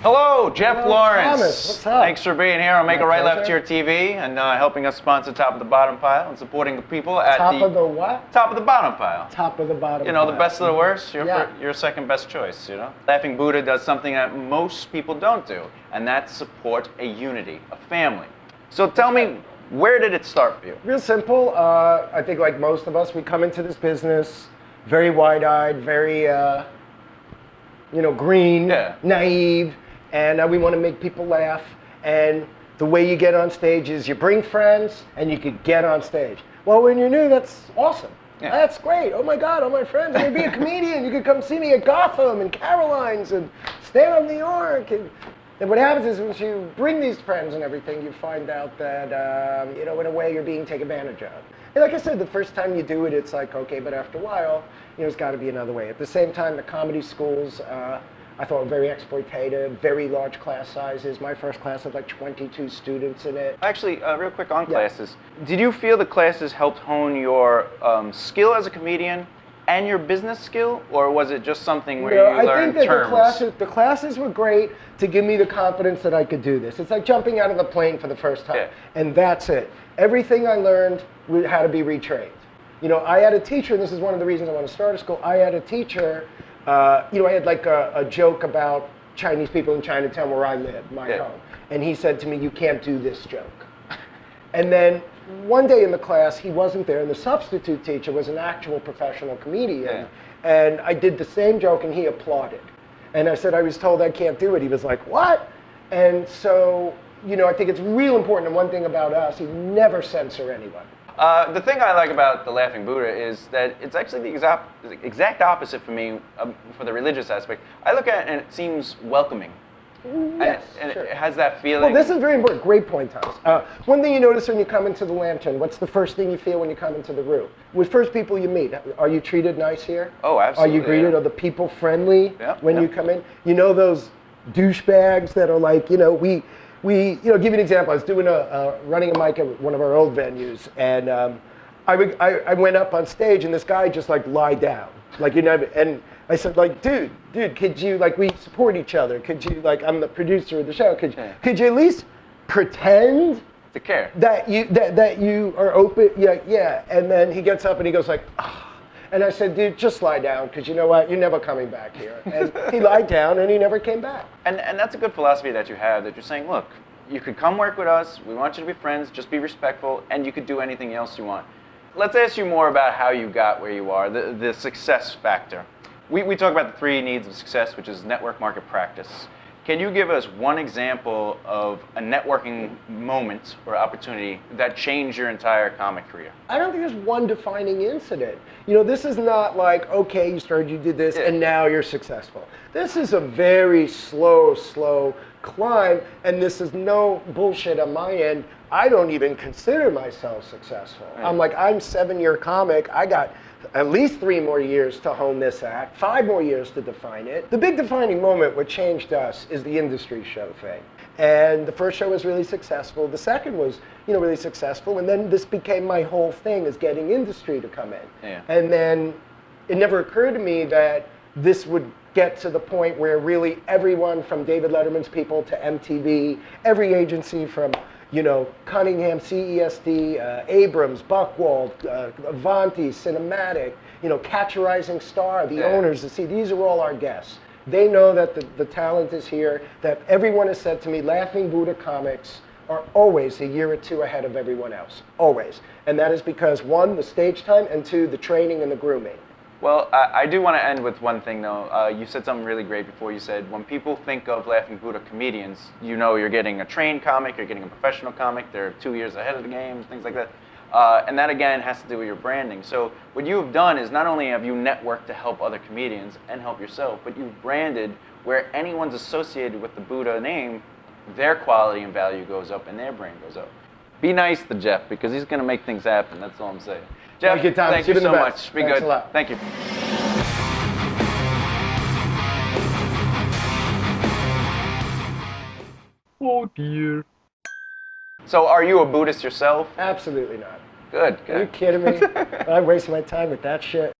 Hello, Jeff Hello, Lawrence. Thomas. What's up? Thanks for being here on Make My a Right Left pleasure. Here TV and helping us sponsor Top of the Bottom Pile and supporting the people at Top of the what? Top of the Bottom Pile. Top of the bottom. You know, the pile. best of the worst, Yeah. your second best choice, you know? Laughing Buddha does something that most people don't do, and that's support a unity, a family. So tell me, where did it start for you? Real simple. I think like most of us, we come into this business very wide-eyed, very, green, Yeah. naive, and we want to make people laugh. And the way you get on stage is you bring friends and you could get on stage. Well, when you're new, that's awesome. Yeah. That's great. Oh my God, all my friends. I'm going to be a comedian. You could come see me at Gotham and Caroline's and Stand Up New York. And what happens is once you bring these friends and everything, you find out that, in a way, you're being taken advantage of. And like I said, the first time you do it, it's like, okay, but after a while, there's got to be another way. At the same time, the comedy schools, I thought were very exploitative, very large class sizes. My first class had like 22 students in it. Actually, real quick on classes. Did you feel the classes helped hone your skill as a comedian and your business skill, or was it just something where you learned think that terms? the classes were great to give me the confidence that I could do this. It's like jumping out of the plane for the first time, Yeah. and that's it. Everything I learned had to be retrained. I had a teacher, and this is one of the reasons I want to start a school. I had a teacher. I had like a joke about Chinese people in Chinatown where I live, my home, and he said to me, "You can't do this joke." And then one day in the class, he wasn't there, and the substitute teacher was an actual professional comedian. And I did the same joke, and he applauded. And I said, "I was told I can't do it." He was like, "What?" And so, I think it's real important, and one thing about us, he never censor anyone. The thing I like about the Laughing Buddha is that it's actually the exact opposite for me for the religious aspect. I look at it and it seems welcoming. Yes, and sure. it has that feeling. Well, this is very important. Great point, Thomas. One thing you notice when you come into the Lantern, what's the first thing you feel when you come into the room? With first people you meet, are you treated nice here? Oh, absolutely. Are you greeted? Yeah. Are the people friendly when Yeah. you come in? Those douchebags that are like, we give you an example. I was doing running a mic at one of our old venues, and I went up on stage, and this guy just like lied down, and I said, dude, could you, we support each other. Could you, I'm the producer of the show. Could you at least pretend to care that you are open? Yeah. And then he gets up and he goes like, ah. And I said, dude, just lie down, because you know what? You're never coming back here. And he lied down, and he never came back. And that's a good philosophy that you have, that you're saying, look, you could come work with us. We want you to be friends. Just be respectful, and you could do anything else you want. Let's ask you more about how you got where you are, the success factor. We talk about the 3 needs of success, which is network, market, practice. Can you give us one example of a networking moment or opportunity that changed your entire comic career? I don't think there's one defining incident. This is not like, okay, you did this, and now you're successful. This is a very slow climb, and this is no bullshit on my end. I don't even consider myself successful. Right. I'm 7-year comic. I got at least 3 more years to hone this act, 5 more years to define it. The big defining moment, what changed us, is the industry show thing. And the first show was really successful. The second was, really successful. And then this became my whole thing, is getting industry to come in. Yeah. And then it never occurred to me that this would get to the point where really everyone from David Letterman's people to MTV, every agency from Cunningham, CESD, Abrams, Buchwald, Avanti, Cinematic, Catch a Rising Star, the owners, these are all our guests. They know that the talent is here, that everyone has said to me, Laughing Buddha comics are always a year or 2 ahead of everyone else, always. And that is because 1, the stage time, and 2, the training and the grooming. Well, I do want to end with one thing, though. You said something really great before. You said, when people think of Laughing Buddha comedians, you're getting a trained comic, you're getting a professional comic, they're 2 years ahead of the game, things like that. And that, again, has to do with your branding. So what you have done is not only have you networked to help other comedians and help yourself, but you've branded where anyone's associated with the Buddha name, their quality and value goes up and their brand goes up. Be nice to Jeff, because he's going to make things happen. That's all I'm saying. Jeff, thank you so much. Be good. A lot. Thank you. Oh, dear. So are you a Buddhist yourself? Absolutely not. Good. Are you kidding me? I waste my time with that shit.